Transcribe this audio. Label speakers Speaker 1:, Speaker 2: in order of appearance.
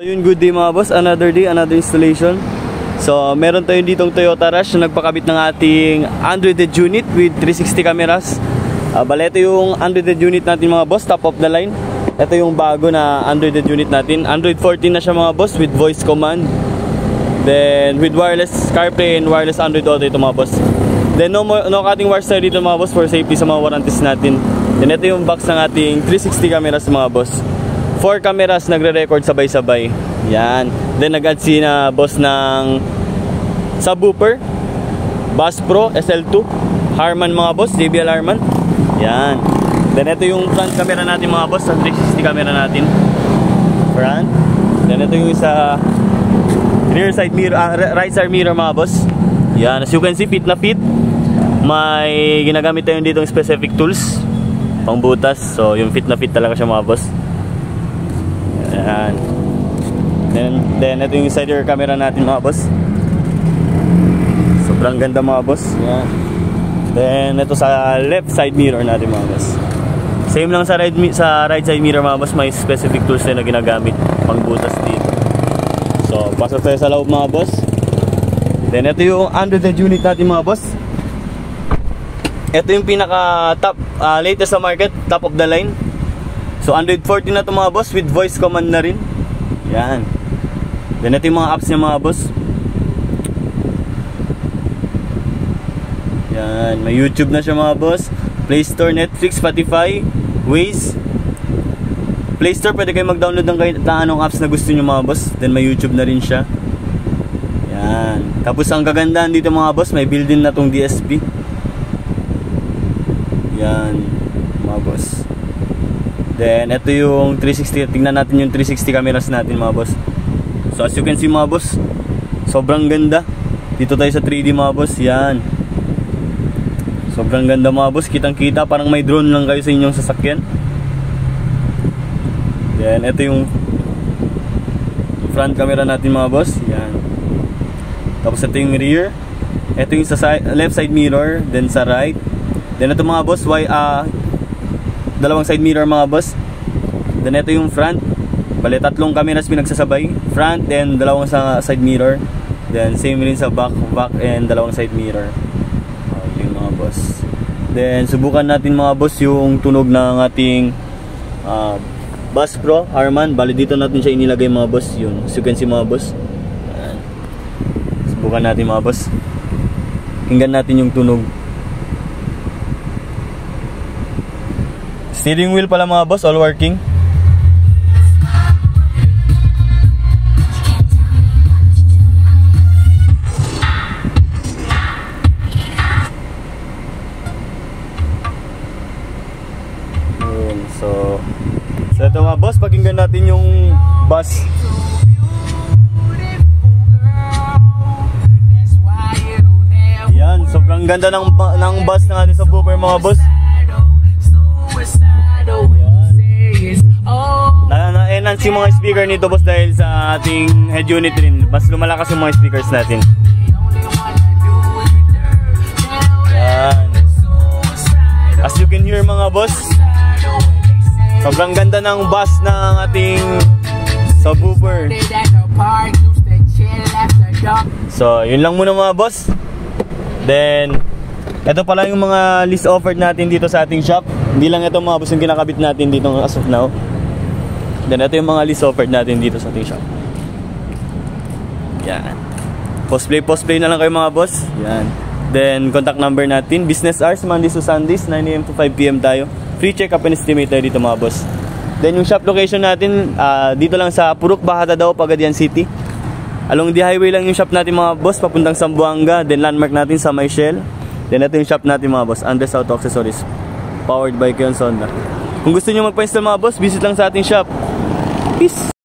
Speaker 1: Ayun, good day mga boss, another day, another installation. So meron tayo ditong Toyota Rush na nagpakabit ng ating Android unit with 360 cameras. Bale, ito yung Android unit natin mga boss, top of the line. Ito yung bago na Android unit natin, Android 14 na siya mga boss with voice command. Then with wireless CarPlay and wireless Android Auto ito mga boss. Then no cutting wires tayo dito mga boss for safety sa mga warranties natin. Then ito yung box ng ating 360 cameras mga boss. 4 cameras nagre-record sabay-sabay. Yan. Then nag-add si na boss ng subwoofer, Bass Pro SL2, Harman mga boss, JBL Harman. Yan. Then ito yung front camera natin mga boss, sa 360 camera natin. Front. Then ito yung isa rear side mirror, right side mirror mga boss. Yan. As you can see, fit na fit. May ginagamit tayo dito ng specific tools pang butas. So yung fit na fit talaga siya mga boss. Yan. Then ito yung side rear camera natin mga boss. Sobrang ganda mga boss. Yan. Then ito sa left side mirror natin mga boss. Same lang sa right side mirror mga boss, may specific tools na ginagamit pang butas dito. So pasok tayo sa loob mga boss. Then ito yung Android unit natin mga boss. Ito yung pinaka top latest sa market, top of the line. So Android 14 na ito mga boss with voice command na rin. Yan. Then ito yung mga apps niya mga boss. Yan, may YouTube na siya mga boss, Play Store, Netflix, Spotify, Waze. Play Store, pwede kayo mag-download ng kahit anong apps na gusto nyo mga boss. Then may YouTube na rin siya. Yan. Tapos ang kagandahan dito mga boss, may built-in na tong DSP. Yan mga boss. Then ito yung 360. Tingnan natin yung 360 cameras natin mga boss. So as you can see mga boss, sobrang ganda. Dito tayo sa 3D mga boss. Yan. Sobrang ganda mga boss. Kitang kita, parang may drone lang kayo sa inyong sasakyan. Then ito yung front camera natin mga boss. Yan. Tapos ito yung rear. Ito yung sa left side mirror. Then sa right. Then ito mga boss, dalawang side mirror mga boss. Then ito yung front. Bale, tatlong cameras pinagsasabay. Front and dalawang sa side mirror. Then same rin sa back and dalawang side mirror. Yun mga boss. Then subukan natin mga boss yung tunog ng ating Bass Pro Harman. Bale, dito natin siya inilagay mga boss. Yun, as you can see mga boss. Ayan. Subukan natin mga boss. Tingnan natin yung tunog. Steering wheel pala mga boss, all working. So ito mga boss, pakinggan natin yung bass. Yan, sobrang ganda ng bass ng ating subwoofer mga boss. Na-enhance yung mga speaker nito boss dahil sa ating head unit rin. Mas lumalakas yung mga speakers natin. Yan. As you can hear mga boss, sobrang ganda ng bass ng ating subwoofer. So yun lang muna mga boss. Then ito pala yung mga list offered natin dito sa ating shop. Hindi lang ito mga boss yung kinakabit natin dito as of now. Then ito yung mga list offered natin dito sa ating shop. Yan. Post play na lang kayo mga boss. Yan. Then contact number natin, business hours Mondays to Sundays 9 AM to 5 PM tayo. Free check up and estimate tayo dito mga boss. Then yung shop location natin dito lang sa Purok, Bahatadao, Pagadian City. Along the highway lang yung shop natin mga boss, papuntang Zamboanga. Then landmark natin sa Michelle. Then ito yung shop natin mga boss, Andres Auto Accessories, powered by Kion Sonda. Kung gusto nyo magpa-install mga boss, visit lang sa ating shop. Peace!